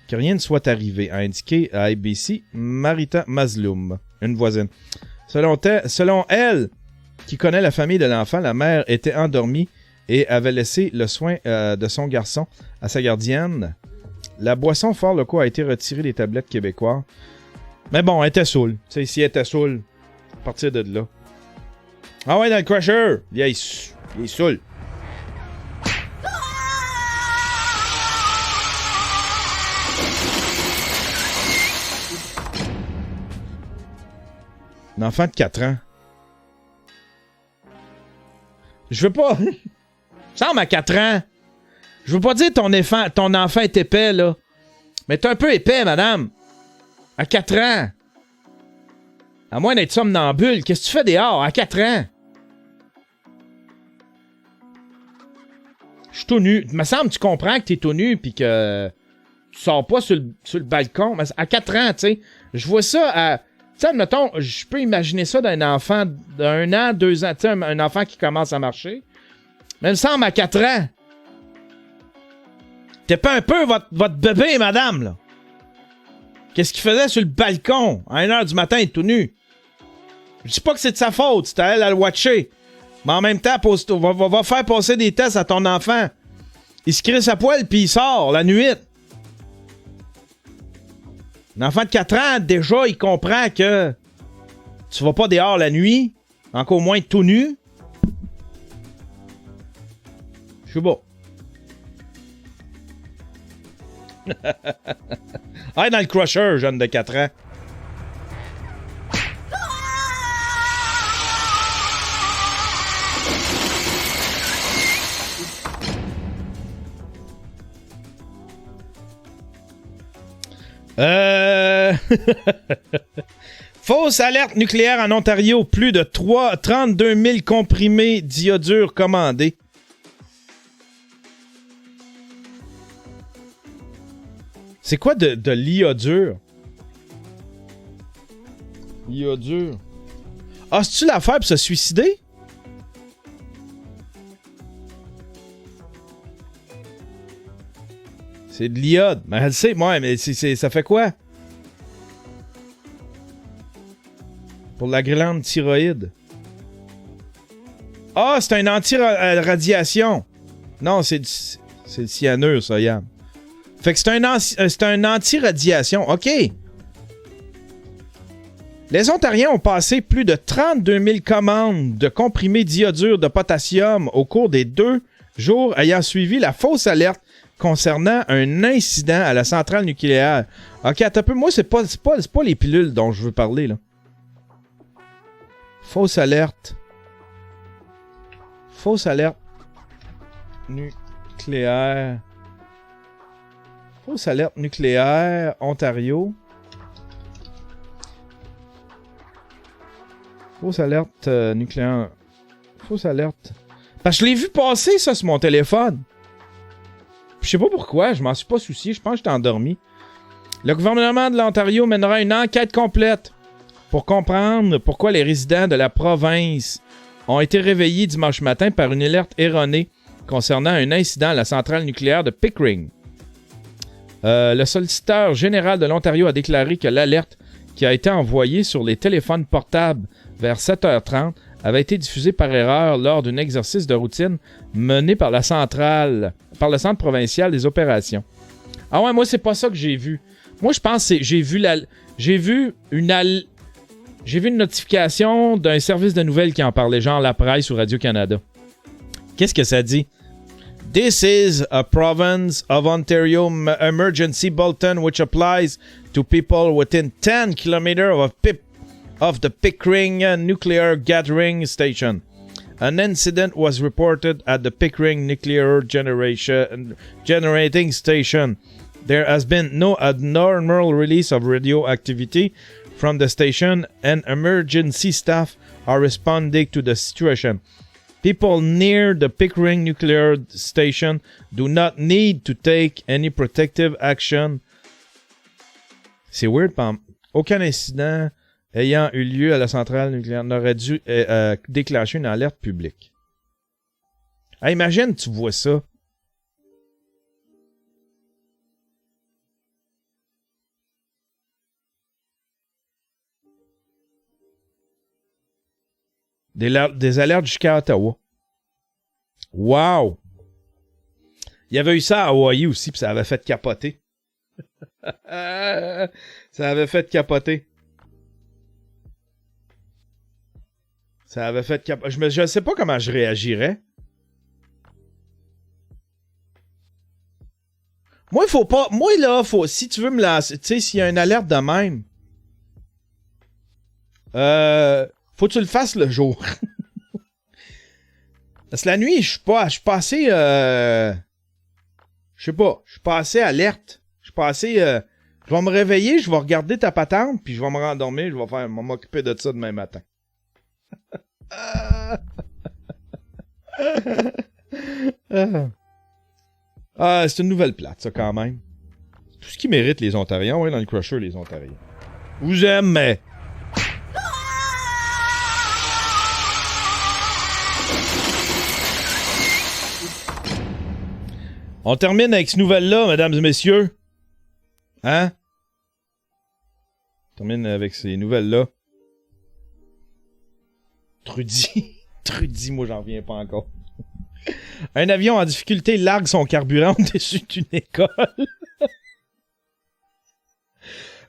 Que rien ne soit arrivé, a indiqué à ABC Marita Mazloum, une voisine. Selon elle, qui connaît la famille de l'enfant, la mère était endormie et avait laissé le soin de son garçon à sa gardienne. La boisson Four Loko a été retirée des tablettes québécoises. Mais bon, elle était saoule. Tu sais, si elle était saoule, à partir de là. Ah ouais, dans le crusher! Il est saoul. Un enfant de 4 ans. Je veux pas... Semble à 4 ans. Je veux pas dire ton enfant est épais, là. Mais t'es un peu épais, madame. À 4 ans. À moins d'être somnambule. Qu'est-ce que tu fais dehors à 4 ans? Je suis tout nu. Il me semble que tu comprends que t'es tout nu pis que tu sors pas sur le balcon. Mais à 4 ans, tu sais. Je vois ça à... Tu sais, admettons, je peux imaginer ça d'un enfant d'1 an, 2 ans. Tu sais, un enfant qui commence à marcher. Mais il me semble à 4 ans. T'es pas un peu votre bébé, madame, là. Qu'est-ce qu'il faisait sur le balcon à 1h du matin, tout nu? Je dis pas que c'est de sa faute, c'est à elle à le watcher. Mais en même temps, va faire passer des tests à ton enfant. Il se crisse à poil puis il sort la nuit. Un enfant de 4 ans, déjà, il comprend que tu vas pas dehors la nuit, encore moins tout nu. Je sais pas. Ah, dans le crusher, jeune de 4 ans. Fausse alerte nucléaire en Ontario. Plus de 32 000 comprimés d'iodure commandés. C'est quoi de l'iodure? Iodure. Ah, c'est-tu l'affaire pour se suicider? C'est de l'iode. Mais elle sait, moi, mais ça fait quoi? Pour la glande thyroïde. Ah, c'est un anti-radiation. Non, c'est le cyanure, ça, Yann. Fait que c'est un anti-radiation. OK. Les Ontariens ont passé plus de 32 000 commandes de comprimés d'iodure de potassium au cours des 2 jours ayant suivi la fausse alerte concernant un incident à la centrale nucléaire. OK, attends un peu. Moi, c'est pas les pilules dont je veux parler, là. Fausse alerte. Fausse alerte nucléaire. Fausse alerte nucléaire, Ontario. Fausse alerte nucléaire. Fausse alerte. Parce que je l'ai vu passer, ça, sur mon téléphone. Je sais pas pourquoi, je m'en suis pas soucié. Je pense que j'étais endormi. Le gouvernement de l'Ontario mènera une enquête complète pour comprendre pourquoi les résidents de la province ont été réveillés dimanche matin par une alerte erronée concernant un incident à la centrale nucléaire de Pickering. Le solliciteur général de l'Ontario a déclaré que l'alerte qui a été envoyée sur les téléphones portables vers 7h30 avait été diffusée par erreur lors d'un exercice de routine mené par le Centre provincial des opérations. Ah ouais, moi, c'est pas ça que j'ai vu. Moi, je pense que j'ai vu une notification d'un service de nouvelles qui en parlait, genre La Presse ou Radio-Canada. Qu'est-ce que ça dit? This is a province of Ontario emergency bulletin which applies to people within 10 kilometers of the Pickering nuclear gathering station. An incident was reported at the Pickering nuclear generating station. There has been no abnormal release of radioactivity from the station and emergency staff are responding to the situation. People near the Pickering nuclear station do not need to take any protective action. C'est weird, pam. Aucun incident ayant eu lieu à la centrale nucléaire n'aurait dû déclencher une alerte publique. Ah, imagine, tu vois ça. Des alertes jusqu'à Ottawa. Wow! Il y avait eu ça à Hawaii aussi, puis ça avait fait capoter. Ça avait fait capoter. Ça avait fait capoter. Je ne sais pas comment je réagirais. Moi, il faut pas. Moi, là, si tu veux me lancer. Tu sais, s'il y a une alerte de même. Faut que tu le fasses le jour. Parce que la nuit, je suis pas assez... je sais pas. Je suis pas assez alerte. Je suis pas assez... je vais me réveiller, je vais regarder ta patente, puis je vais me rendormir, je vais m'occuper de ça demain matin. C'est une nouvelle plate, ça, quand même. Tout ce qui mérite les Ontariens, ouais, dans le crusher, les Ontariens. Vous aime, mais... On termine avec cette nouvelle-là, mesdames et messieurs. Hein? On termine avec ces nouvelles-là. Trudy, moi, j'en reviens pas encore. Un avion en difficulté largue son carburant au-dessus d'une école.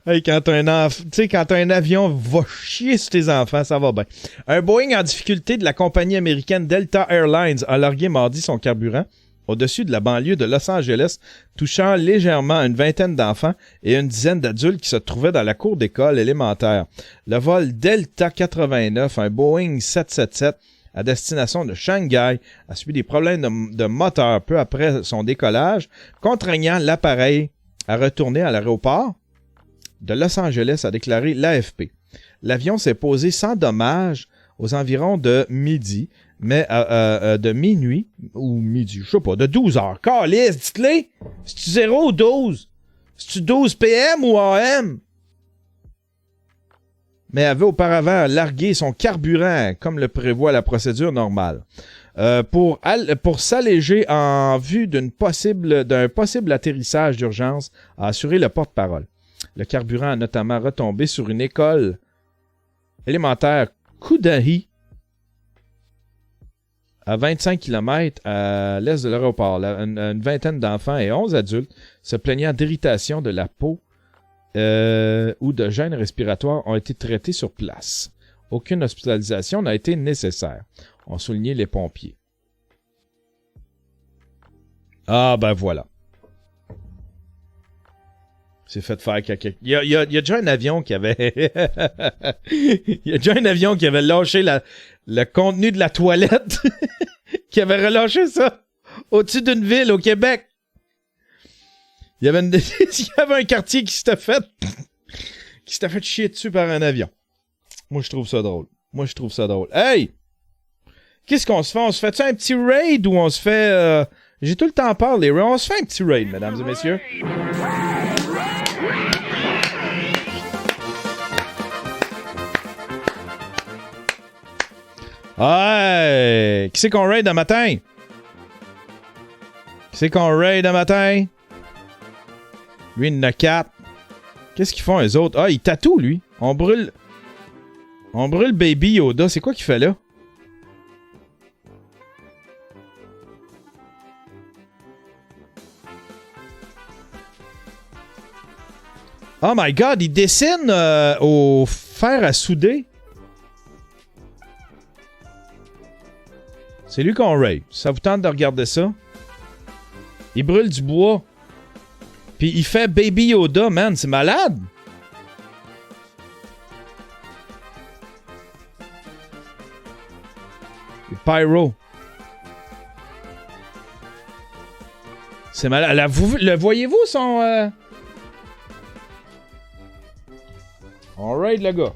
Hey, quand t'as un avion va chier sur tes enfants, ça va bien. Un Boeing en difficulté de la compagnie américaine Delta Airlines a largué mardi son carburant au-dessus de la banlieue de Los Angeles, touchant légèrement une vingtaine d'enfants et une dizaine d'adultes qui se trouvaient dans la cour d'école élémentaire. Le vol Delta 89, un Boeing 777, à destination de Shanghai, a subi des problèmes de moteur peu après son décollage, contraignant l'appareil à retourner à l'aéroport de Los Angeles, a déclaré l'AFP. L'avion s'est posé sans dommage aux environs de midi, mais de minuit, ou midi, je sais pas, de 12 heures. Calisse, dites-le! C'est-tu 0 ou 12? C'est-tu 12 PM ou AM? Mais avait auparavant largué son carburant, comme le prévoit la procédure normale. Pour s'alléger en vue d'un possible atterrissage d'urgence, a assuré le porte-parole. Le carburant a notamment retombé sur une école élémentaire Cudahy, à 25 km à l'est de l'aéroport. Une vingtaine d'enfants et 11 adultes se plaignant d'irritation de la peau ou de gêne respiratoire ont été traités sur place. Aucune hospitalisation n'a été nécessaire, ont souligné les pompiers. Ah ben voilà. C'est fait faire caca. Il y a déjà un avion qui avait... Il y a déjà un avion qui avait lâché le contenu de la toilette, qui avait relâché ça au-dessus d'une ville au Québec. Il y avait un quartier qui s'était fait chier dessus par un avion. Moi, je trouve ça drôle. Hey! Qu'est-ce qu'on se fait? On se fait-tu un petit raid ou on se fait... J'ai tout le temps peur, les raids. On se fait un petit raid, mesdames et messieurs. Hey! Qui c'est qu'on raid un matin? Lui, il en a 4. Qu'est-ce qu'ils font, eux autres? Ah, il tatoue, lui. On brûle Baby Yoda. C'est quoi qu'il fait là? Oh my God, il dessine au fer à souder. C'est lui qu'on raid. Ça vous tente de regarder ça? Il brûle du bois. Puis il fait Baby Yoda, man. C'est malade. Et Pyro. C'est malade. Là, le voyez-vous son... On raid le gars.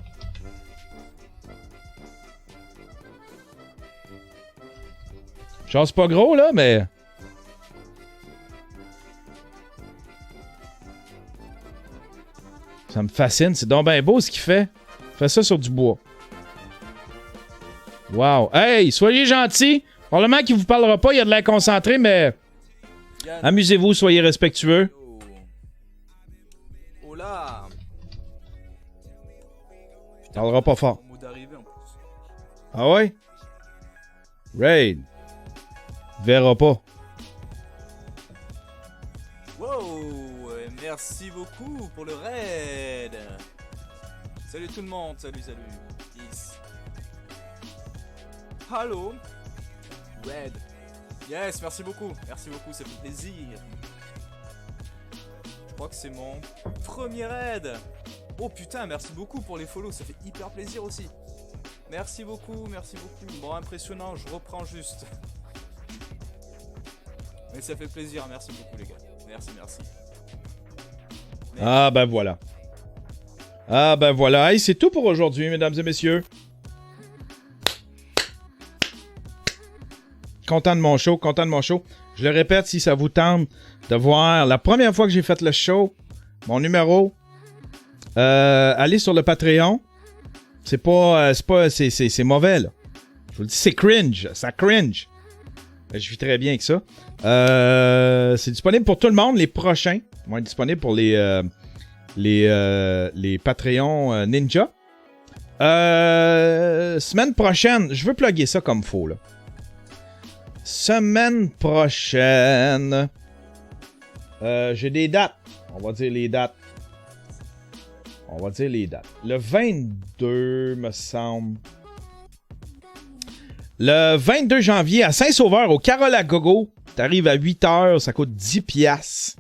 Chance pas gros, là, mais... Ça me fascine. C'est donc bien beau ce qu'il fait. Il fait ça sur du bois. Wow. Hey, soyez gentils. Probablement qu'il vous parlera pas. Il a de l'air concentré, mais... Amusez-vous, soyez respectueux. Oh là! Il parlera pas fort. Ah ouais? Raid. Verra pas. Wow! Merci beaucoup pour le raid! Salut tout le monde, salut. Yes. Allô? Raid. Yes, merci beaucoup, ça fait plaisir. Je crois que c'est mon premier raid. Oh putain, merci beaucoup pour les follow, ça fait hyper plaisir aussi. Merci beaucoup. Bon, impressionnant, je reprends juste. Mais ça fait plaisir, merci beaucoup les gars. Merci. Ah ben voilà. Hey, c'est tout pour aujourd'hui, mesdames et messieurs. Content de mon show. Je le répète, si ça vous tente de voir la première fois que j'ai fait le show, mon numéro, allez sur le Patreon. C'est mauvais, là. Je vous le dis, c'est cringe. Ça cringe. Je vis très bien avec ça. C'est disponible pour tout le monde. Les prochains vont être disponibles pour les Patreons Ninja. Semaine prochaine, je veux plugger ça comme faux, là. Semaine prochaine, j'ai des dates. On va dire les dates. On va dire les dates. Le 22, me semble. Le 22 janvier, à Saint-Sauveur, au Carole à Gogo. T'arrives à 8h, ça coûte 10 piastres.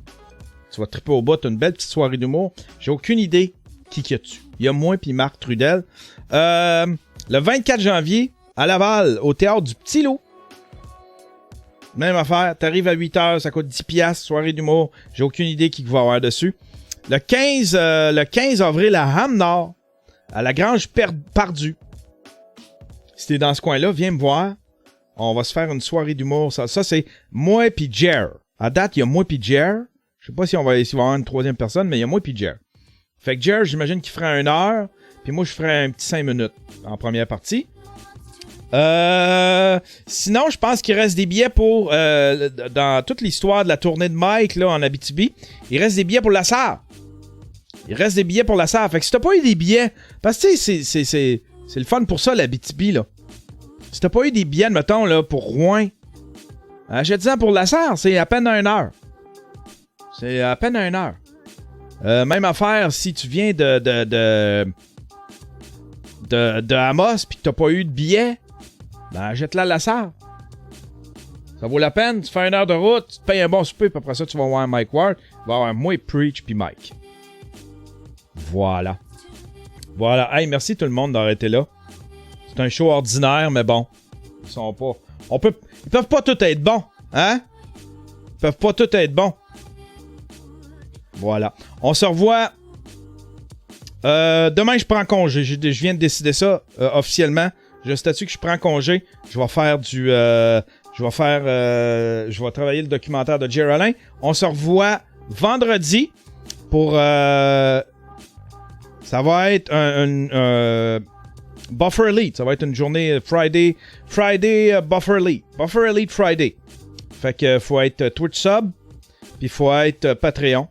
Tu vas triper au bout, t'as une belle petite soirée d'humour. J'ai aucune idée qui y a dessus. Il y a moi puis Marc Trudel. Le 24 janvier, à Laval, au Théâtre du Petit Loup. Même affaire, t'arrives à 8h, ça coûte 10 piastres, soirée d'humour. J'ai aucune idée qui va y avoir dessus. Le 15 avril, à Ham-Nord, à la Grange Pardue. Si t'es dans ce coin-là, viens me voir. On va se faire une soirée d'humour. Ça c'est moi et Jer. À date, il y a moi et Jer. Je sais pas si on va avoir une troisième personne, mais il y a moi et Jer. Fait que Jer, j'imagine qu'il fera 1 heure. Puis moi, je ferai un petit 5 minutes en première partie. Sinon, je pense qu'il reste des billets pour... dans toute l'histoire de la tournée de Mike là, en Abitibi, il reste des billets pour la SAR. Il reste des billets pour la SAR. Fait que si t'as pas eu des billets... Parce que tu sais, c'est le fun pour ça, l'Abitibi, là. Si t'as pas eu des billets, mettons, là, pour Rouen, achète-en pour la SAR, c'est à peine 1 heure. C'est à peine 1 heure. Même affaire, si tu viens de Amos pis que t'as pas eu de billet, ben achète-la à la SAR. Ça vaut la peine, tu fais 1 heure de route, tu te payes un bon souper, puis après ça, tu vas voir Mike Ward, tu vas avoir moi, Preach, puis Mike. Voilà. Voilà. Hey, merci tout le monde d'avoir été là. C'est un show ordinaire, mais bon. Ils sont pas... Ils peuvent pas tous être bons, hein? Ils peuvent pas tous être bons. Voilà. On se revoit... demain, je prends congé. Je viens de décider ça officiellement. Je statue que je prends congé. Je vais faire du... je vais travailler le documentaire de Jer Alain. On se revoit vendredi pour... ça va être un Buffer Elite. Ça va être une journée Friday Buffer Elite. Buffer Elite Friday. Fait que faut être Twitch sub. Puis faut être Patreon.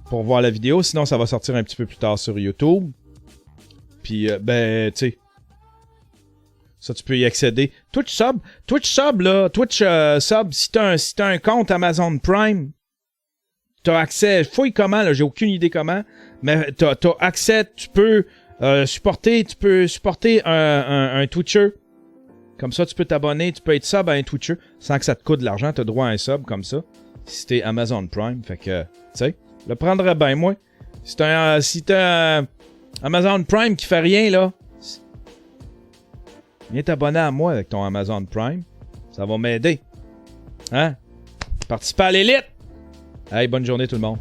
Pour voir la vidéo. Sinon, ça va sortir un petit peu plus tard sur YouTube. Puis, ben, tu sais. Ça, tu peux y accéder. Twitch sub, là. Twitch sub, si t'as un compte Amazon Prime, t'as accès. Fouille comment, là. J'ai aucune idée comment. Mais t'as accès. Tu peux supporter un Twitcher. Comme ça, tu peux t'abonner. Tu peux être sub à un Twitcher sans que ça te coûte de l'argent. T'as droit à un sub comme ça. Si t'es Amazon Prime. Fait que, tu sais. Le prendrais bien, moi. Si t'as Amazon Prime qui fait rien, là, viens t'abonner à moi avec ton Amazon Prime. Ça va m'aider. Hein? Participe à l'élite! Hey, bonne journée tout le monde.